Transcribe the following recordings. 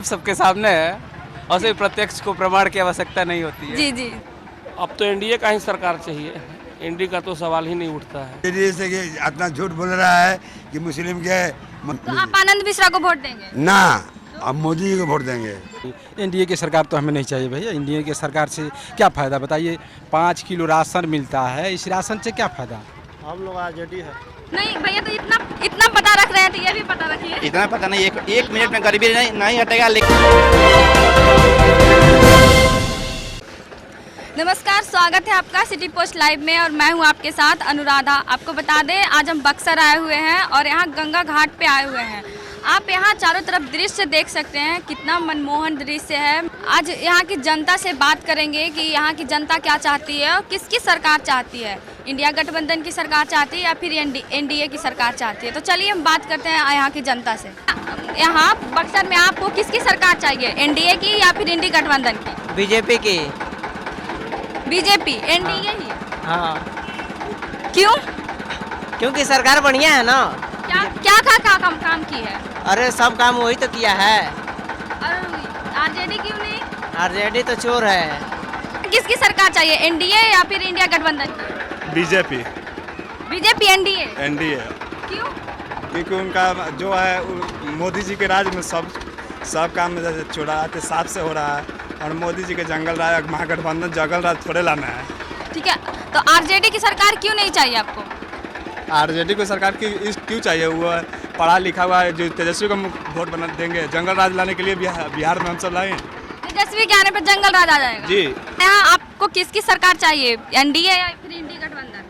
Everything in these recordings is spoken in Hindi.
सबके सामने है और सिर्फ प्रत्यक्ष को प्रमाण की आवश्यकता नहीं होती है। जी जी। अब तो एनडीए का ही सरकार चाहिए, एनडीए का तो सवाल ही नहीं उठता है। एनडीए से कि इतना झूठ बोल रहा है कि मुस्लिम के तो आप आनंद मिश्रा को वोट देंगे? ना, अब मोदी जी को वोट देंगे। एनडीए की सरकार तो हमें नहीं चाहिए भैया। एनडीए की सरकार से क्या फ़ायदा बताइए। 5 किलो राशन मिलता है, इस राशन से क्या फ़ायदा। हम लोग आरजेडी है। नहीं भैया, तो इतना पता रख रहे हैं तो ये भी पता रखिए। इतना पता नहीं, एक मिनट में गरीबी नहीं हटेगा। लेकिन नमस्कार, स्वागत है आपका सिटी पोस्ट लाइव में और मैं हूं आपके साथ अनुराधा। आपको बता दें, आज हम बक्सर आए हुए हैं और यहाँ गंगा घाट पे आए हुए हैं। आप यहाँ चारों तरफ दृश्य देख सकते हैं, कितना मनमोहन दृश्य है। आज यहाँ की जनता से बात करेंगे कि यहाँ की जनता क्या चाहती है और किसकी सरकार चाहती है। इंडिया गठबंधन की सरकार चाहती है या फिर एनडीए की सरकार चाहती है। तो चलिए हम बात करते हैं यहाँ की जनता से। यहाँ बक्सर में आपको किसकी सरकार चाहिए, एनडीए की या फिर इंडिया गठबंधन की? बीजेपी की। बीजेपी, एनडीए ही? हाँ, क्यों? क्योंकि सरकार बढ़िया है ना। क्या काम की है? अरे सब काम वही तो किया है। और आरजेडी क्यों नहीं? आरजेडी तो चोर है। किसकी सरकार चाहिए, एनडीए या फिर इंडिया गठबंधन की? बीजेपी। BJP, NDA. क्यों? क्योंकि उनका जो है मोदी जी के राज में सब काम में जैसे चुराते साफ से हो रहा है और मोदी जी के जंगल राज महागठबंधन जंगल राज थोड़े लाना है। ठीक है, तो आरजेडी की सरकार क्यों नहीं चाहिए आपको? आरजेडी को सरकार की क्यों चाहिए? वो पढ़ा लिखा हुआ है, जो तेजस्वी को वोट बना देंगे जंगल राज लाने के लिए। बिहार में हम सब लाए। तेजस्वी के आने पर जंगल राज आ जाएगा जी। यहाँ आपको किसकी सरकार चाहिए, एनडीए या फिर इंडिया गठबंधन?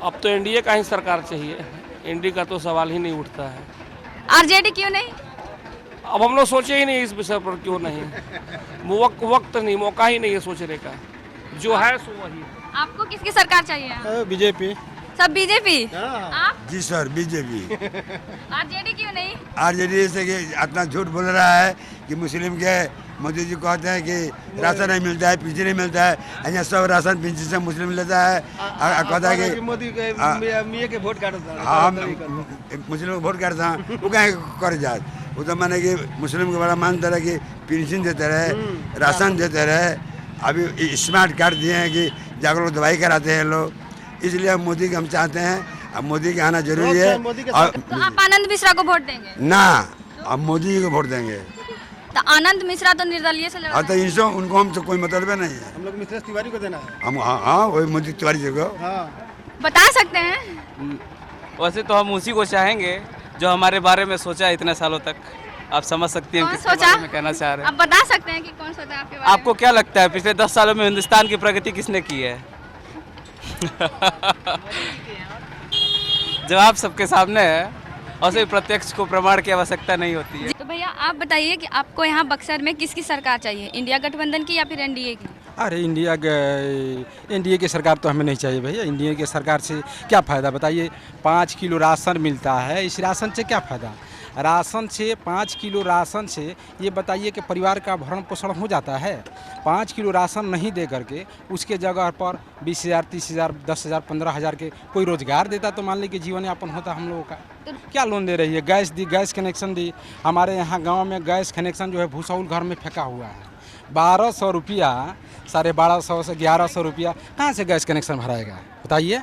अब तो एनडीए का ही सरकार चाहिए, एनडीए का तो सवाल ही नहीं उठता है। आरजेडी क्यों नहीं? अब हम लोग सोचे ही नहीं इस विषय पर, क्यों नहीं। वक्त नहीं, मौका ही नहीं है सोचने का। जो है सो वही है। आपको किसकी सरकार चाहिए? बीजेपी। सब बीजेपी? आप? जी सर, बीजेपी। आरजेडी क्यों नहीं? आरजेडी से कि इतना झूठ बोल रहा है कि मुस्लिम के मोदी जी कहते हैं कि राशन नहीं मिलता है, पेंशन नहीं मिलता है। यहाँ सब राशन पेंशन से मुस्लिम लेता है। कहता है कि मोदी के वोट हम मुस्लिम को वोट करता हूँ, वो कहीं कर जात। वो तो मैंने कि मुस्लिम को बड़ा मानता रहे कि पेंशन देते रहे, राशन देते रहे। अभी स्मार्ट कार्ड दिए हैं कि जाकर लोग दवाई कराते हैं लोग। इसलिए हम मोदी के हम चाहते हैं, अब मोदी के आना जरूरी है। और तो आप आनंद मिश्रा को वोट देंगे? ना, अब मोदी जी को वोट देंगे। तो आनंद मिश्रा तो निर्दलीय से लड़ा हाँ, तो इनसे उनको हम तो कोई मतलब नहीं है। हम लोग मिश्रा तिवारी को देना है। हम हाँ वही मोदी तिवारी जी को। बता सकते हैं? वैसे तो हम उसी को चाहेंगे जो हमारे बारे में सोचा है इतने सालों तक। आप समझ सकती हैं कौन किसके सोचा? बारे में कहना चाह रहे हैं। आप बता सकते हैं कि कौन सोचा आपके बारे आपको क्या लगता है पिछले 10 सालों में हिंदुस्तान की प्रगति किसने की है? जवाब सबके सामने है और सिर्फ प्रत्यक्ष को प्रमाण की आवश्यकता नहीं होती है। तो भैया आप बताइए कि आपको यहाँ बक्सर में किसकी सरकार चाहिए, इंडिया गठबंधन की या फिर एनडीए की? अरे एनडीए की सरकार तो हमें नहीं चाहिए भैया। एनडीए की सरकार से क्या फ़ायदा बताइए। 5 किलो राशन मिलता है, इस राशन से क्या फ़ायदा। राशन से 5 किलो राशन से ये बताइए कि परिवार का भरण पोषण हो जाता है। 5 किलो राशन नहीं दे करके उसके जगह पर 20,000, 30,000, 10,000, 15,000 के कोई रोजगार देता तो मान लीजिए जीवन यापन होता हम लोगों का। क्या लोन दे रही है? गैस दी, गैस कनेक्शन दी। हमारे यहाँ गांव में गैस कनेक्शन जो है भूसाउल घर में फेंका हुआ है। 1200 रुपया, 1250 से 1100 रुपया कहाँ से गैस कनेक्शन भराएगा बताइए।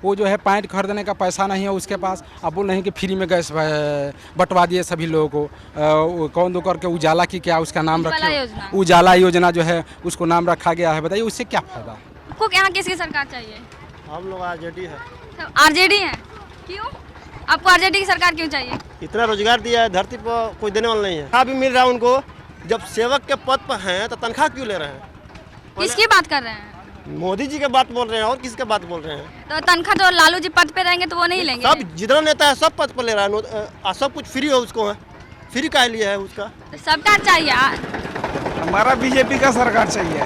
वो जो है पैंट खरीदने का पैसा नहीं है उसके पास। अब बोल नहीं कि फ्री में गैस बंटवा दिए सभी लोगों को। कौन दो करके उजाला की क्या उसका नाम रखा, उजाला योजना जो है उसको नाम रखा गया है। बताइए उससे क्या फ़ायदा। आपको यहाँ किसकी सरकार चाहिए? हम लोग आरजेडी है। आरजेडी है? क्यों? आपको आरजेडी की सरकार क्यों चाहिए? इतना रोजगार दिया है, धरती पर कोई देने वाला नहीं है। अभी मिल रहा है उनको। जब सेवक के पद पर हैं तो तनख्वाह क्यों ले रहे हैं? किसकी बात कर रहे हैं? मोदी जी के बात बोल रहे हैं और किसके बात बोल रहे हैं? तो तनख्वाह तो लालू जी पद पे रहेंगे तो वो नहीं लेंगे? सब जितना नेता है सब पद पर ले रहा है। सब कुछ फ्री है उसको, है फ्री का लिए है उसका। तो सरकार चाहिए। हमारा बीजेपी का सरकार चाहिए।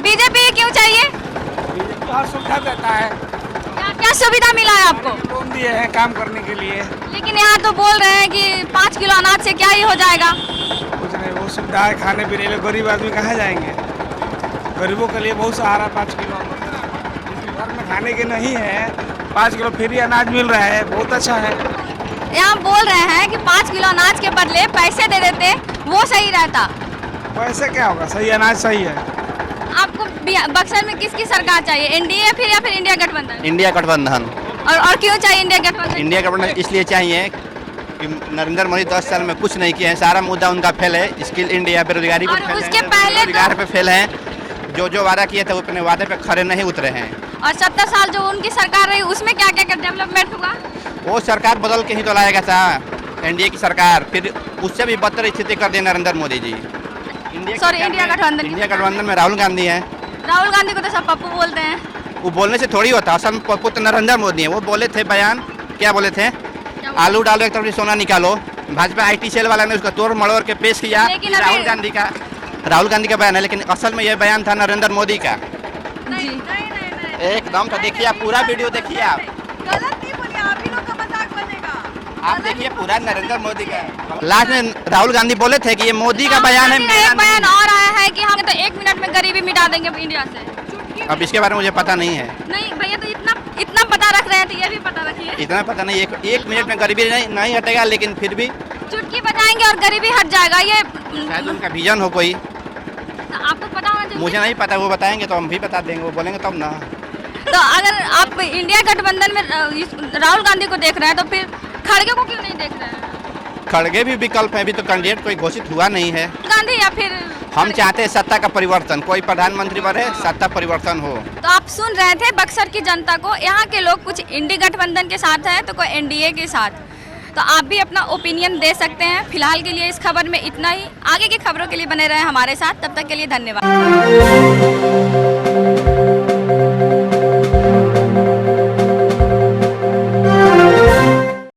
बीजेपी क्यों चाहिए? बीजेपी हर सुविधा देता है। क्या सुविधा मिला है आपको? लोन दिए हैं काम करने के लिए। लेकिन यहाँ तो बोल रहे हैं कि 5 किलो अनाज से क्या ही हो जाएगा। कुछ नहीं, वो सुविधा है खाने पीने के। गरीब आदमी कहाँ जाएंगे? गरीबों के लिए बहुत सहारा 5 किलो। जिसके घर में खाने के नहीं है 5 किलो फ्री अनाज मिल रहा है, बहुत अच्छा है। यहाँ बोल रहे हैं कि 5 किलो अनाज के बदले पैसे दे देते वो सही रहता। वैसे क्या होगा, सही अनाज सही है। आपको बक्सर में किसकी सरकार चाहिए, एनडीए फिर या फिर इंडिया गठबंधन? इंडिया गठबंधन। और क्यों चाहिए इंडिया गठबंधन? इंडिया गठबंधन इसलिए चाहिए कि नरेंद्र मोदी 10 साल में कुछ नहीं किए हैं, सारा मुद्दा उनका फेल है। स्किल इंडिया बेरोजगारी पे और फेल उसके है, पहले तो- बेरोजगार पे फेल है। जो वादा किए थे वो अपने वादे पे खड़े नहीं उतरे हैं। और 70 साल जो उनकी सरकार रही उसमें क्या क्या डेवलपमेंट हुआ? वो सरकार बदल के ही तो लाएगा था एनडीए की सरकार, फिर उससे भी बदतर स्थिति कर दी नरेंद्र मोदी जी। इंडिया गठबंधन। इंडिया गठबंधन में राहुल गांधी है। राहुल गांधी को तो सब पप्पू बोलते हैं। वो बोलने से थोड़ी होता, असल में पप्पू तो नरेंद्र मोदी है। वो बोले थे बयान, क्या बोले थे, आलू डालो एक तरफ से सोना निकालो। भाजपा IT सेल वाला ने उसका तोड़ मड़ोड़ के पेश किया। लेकिन राहुल गांधी का बयान है, लेकिन असल में यह बयान था नरेंद्र मोदी का। नहीं। एकदम तो देखिए आप पूरा वीडियो देखिए, आप गलत नहीं बोलिए, आप ही लोग का मजाक बनेगा। आप देखिए पूरा नरेंद्र मोदी का। लास्ट में राहुल गांधी बोले थे कि ये मोदी का बयान है, एक मेरा बयान नहीं। और आया है कि हम तो 1 मिनट में गरीबी मिटा देंगे इंडिया से। अब इसके बारे में मुझे पता नहीं है। नहीं भैया, तो इतना पता रख रहे हैं तो ये भी पता रखिए। इतना पता नहीं, एक मिनट में गरीबी नहीं हटेगा, लेकिन फिर भी चुटकी बजाएंगे और गरीबी हट जाएगा। ये शायद उनका विजन हो कोई, आपको पता होना चाहिए। मुझे नहीं पता। वो बताएंगे तो हम भी बता देंगे, वो बोलेंगे तब ना। तो अगर आप इंडिया गठबंधन में राहुल गांधी को देख रहे हैं तो फिर खड़गे को क्यों नहीं देख रहे हैं? खड़गे भी विकल्प है, अभी तो कैंडिडेट कोई घोषित हुआ नहीं है। गांधी या फिर हम चाहते हैं सत्ता का परिवर्तन, कोई प्रधानमंत्री बने, सत्ता परिवर्तन हो। तो आप सुन रहे थे बक्सर की जनता को। यहाँ के लोग कुछ इंडिया गठबंधन के साथ हैं तो कोई एनडीए के साथ। तो आप भी अपना ओपिनियन दे सकते हैं। फिलहाल के लिए इस खबर में इतना ही। आगे की खबरों के लिए बने रहे हमारे साथ। तब तक के लिए धन्यवाद।